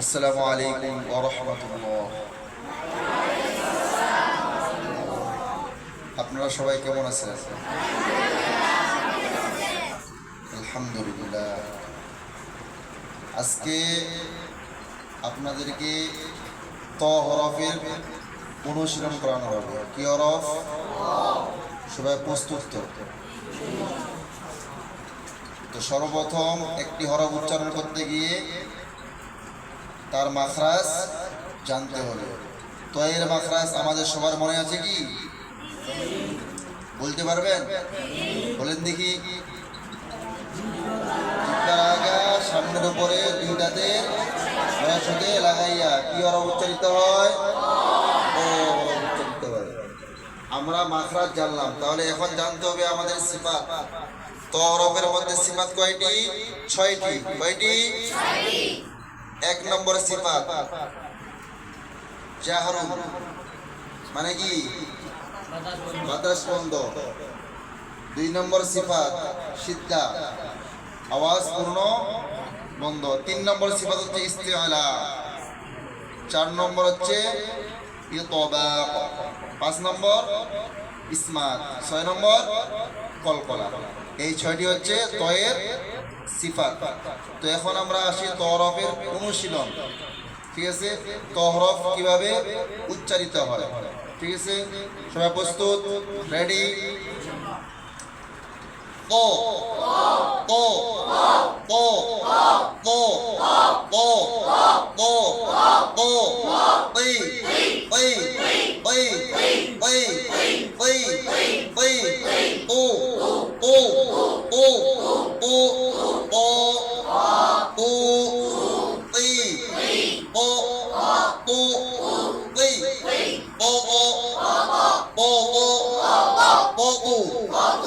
আসসালামু আলাইকুম ওয়া রাহমাতুল্লাহ। আপনারা সবাই কেমন আছেন? আলহামদুলিল্লাহ। আজকে আপনাদেরকে ত হরফের অনুশীলন করানো হবে। কি হরফ? সবাই প্রস্তুত তো সর্বপ্রথম একটি হরফ উচ্চারণ করতে গিয়ে তার মাখরাজ জানতে হবে। তো এর মাখরাজ আমাদের সবার মনে আছে কি? বলতে পারবেন? বলেন দেখি। সামনের উপরে দুইটাতে সাথে লাগাইয়া কি হরফ উচ্চারিত হয়? ও উচ্চারিত হয়। আমরা মাখরাজ জানলাম, তাহলে এখন জানতে হবে আমাদের সিফাত। তো হরফের মধ্যে সিফাত কয়টি? 6টি। কয়টি? 6টি। 1 নম্বর সিফাত জাহরু, মানে কি? বাতাস বন্ধ। 2 নম্বর সিফাত সিদ্ধা, আওয়াজ পূর্ণ বন্ধ। 3 নম্বর সিফাত হচ্ছে ইস্তিআলা। 4 নম্বর হচ্ছে ইতবাক। 5 নম্বর ইসমাত। 6 নম্বর কলকলা। এই 6টি হচ্ছে তয়ের সিফাত। তো এখন আমরা আসি ত হরফের অনুশীলন। ঠিক আছে? ত হরফ কিভাবে উচ্চারিত হয়। ঠিক আছে, সবাই প্রস্তুত? রেডি? ক ক ক ক ক ক ক পই পই পই পই পই পই ও ও ও ও ও ও পই ও ও পই ও ও ও ও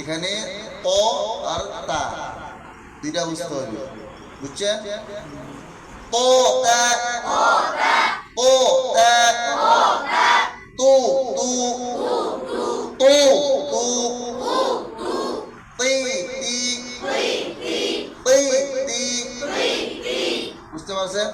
এখানে ত আর তা দুইটা বুঝতে হবে। বুঝছেন? ত তা ত তা তু তু তু তু তি তি তি তি। বুঝতে পারছেন?